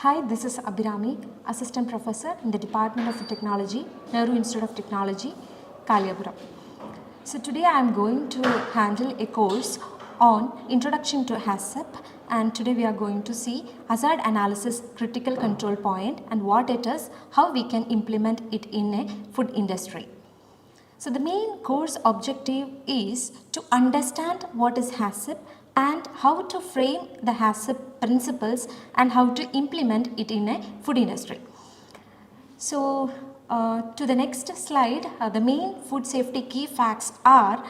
Hi, this is Abhirami, Assistant Professor in the Department of Technology, Nehru Institute of Technology, Kaliyapuram. So today I am going to handle a course on Introduction to HACCP, and today we are going to see Hazard Analysis Critical Control Point and what it is, how we can implement it in a food industry. So the main course objective is to understand what is HACCP and how to frame the HACCP principles and how to implement it in a food industry. So to the next slide, the main food safety key facts are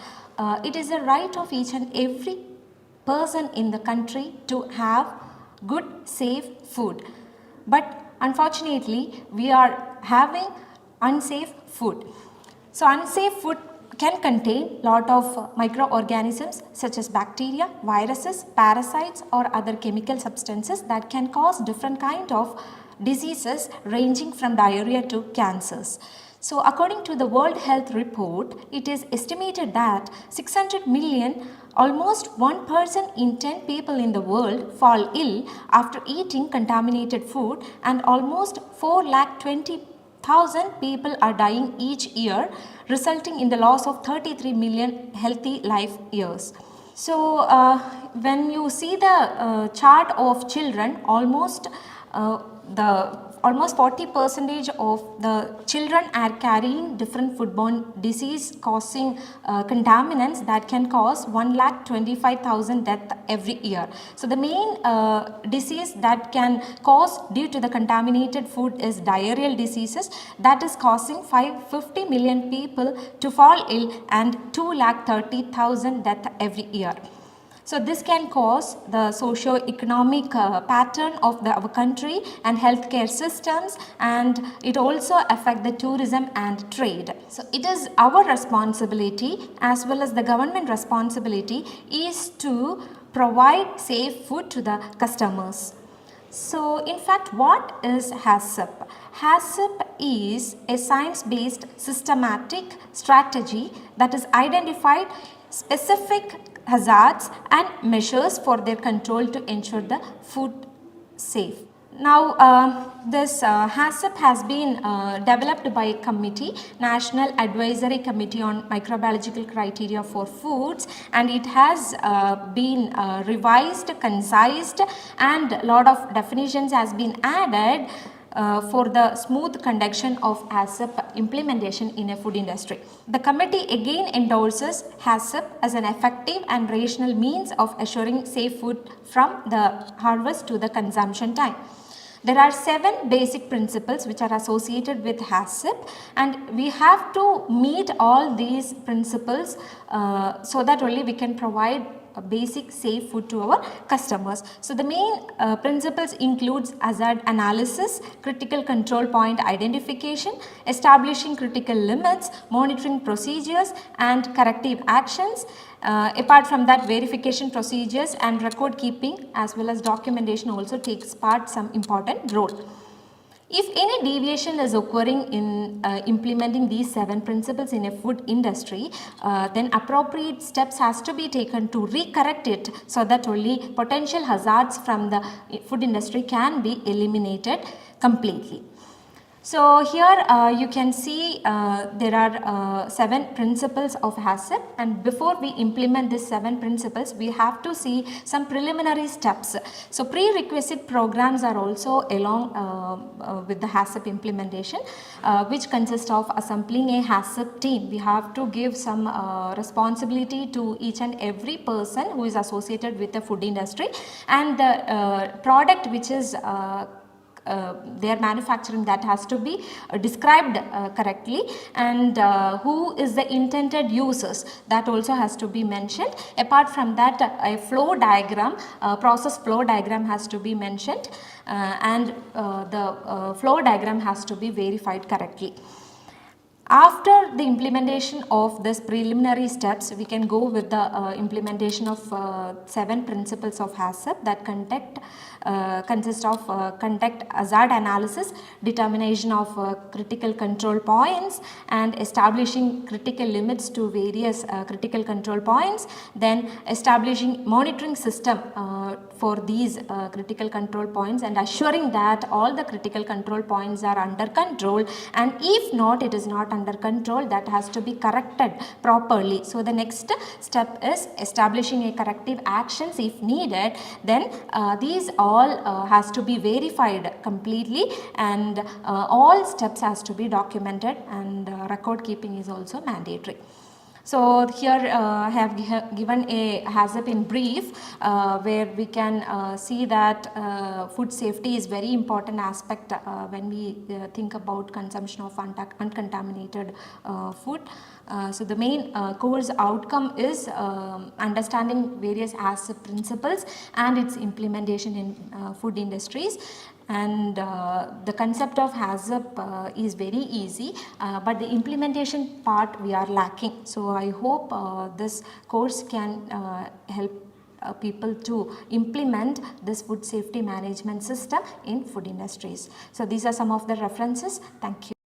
it is a right of each and every person in the country to have good safe food, but unfortunately we are having unsafe food. So unsafe food can contain lot of microorganisms such as bacteria, viruses, parasites or other chemical substances that can cause different kind of diseases ranging from diarrhea to cancers. So according to the World Health Report, it is estimated that 600 million, almost 1 person in 10 people in the world fall ill after eating contaminated food, and almost 4,20,000 people are dying each year, resulting in the loss of 33 million healthy life years. So when you see the chart of children, almost 40% of the children are carrying different foodborne disease causing contaminants that can cause 1,25,000 deaths every year. So the main disease that can cause due to the contaminated food is diarrheal diseases, that is causing 550 million people to fall ill and 2,30,000 deaths every year. So this can cause the socio-economic pattern of our country and healthcare systems, and it also affect the tourism and trade. So it is our responsibility as well as the government responsibility is to provide safe food to the customers. So in fact, what is HACCP? HACCP is a science-based systematic strategy that is identified specific hazards and measures for their control to ensure the food safe. Now this HACCP has been developed by a committee, National Advisory Committee on Microbiological Criteria for Foods, and it has been revised, concised, and a lot of definitions has been added for the smooth conduction of HACCP implementation in a food industry. The committee again endorses HACCP as an effective and rational means of assuring safe food from the harvest to the consumption time. There are 7 basic principles which are associated with HACCP, and we have to meet all these principles so that only we can provide a basic safe food to our customers. So the main principles includes hazard analysis, critical control point identification, establishing critical limits, monitoring procedures and corrective actions. Apart from that, verification procedures and record keeping as well as documentation also takes part some important role. If any deviation is occurring in implementing these 7 principles in a food industry, then appropriate steps has to be taken to recorrect it so that only potential hazards from the food industry can be eliminated completely. So here you can see there are 7 principles of HACCP, and before we implement these 7 principles we have to see some preliminary steps. So prerequisite programs are also along with the HACCP implementation, which consist of assembling a HACCP team. We have to give some responsibility to each and every person who is associated with the food industry, and the product which is they are manufacturing, that has to be described correctly, and who is the intended users, that also has to be mentioned. Apart from that, a flow diagram, process flow diagram has to be mentioned, and the flow diagram has to be verified correctly. After the implementation of this preliminary steps, we can go with the implementation of 7 principles of HACCP that consist of conduct hazard analysis, determination of critical control points and establishing critical limits to various critical control points, then establishing monitoring system for these critical control points and assuring that all the critical control points are under control, and if not, it is not under control, that has to be corrected properly. So the next step is establishing a corrective actions if needed. Then these all has to be verified completely, and all steps has to be documented, and record keeping is also mandatory. So here I have given a HACCP in brief, where we can see that food safety is very important aspect when we think about consumption of uncontaminated food. So the main course outcome is understanding various HACCP principles and its implementation in food industries. And the concept of HACCP is very easy, but the implementation part we are lacking. So I hope this course can help people to implement this food safety management system in food industries. So these are some of the references. Thank you.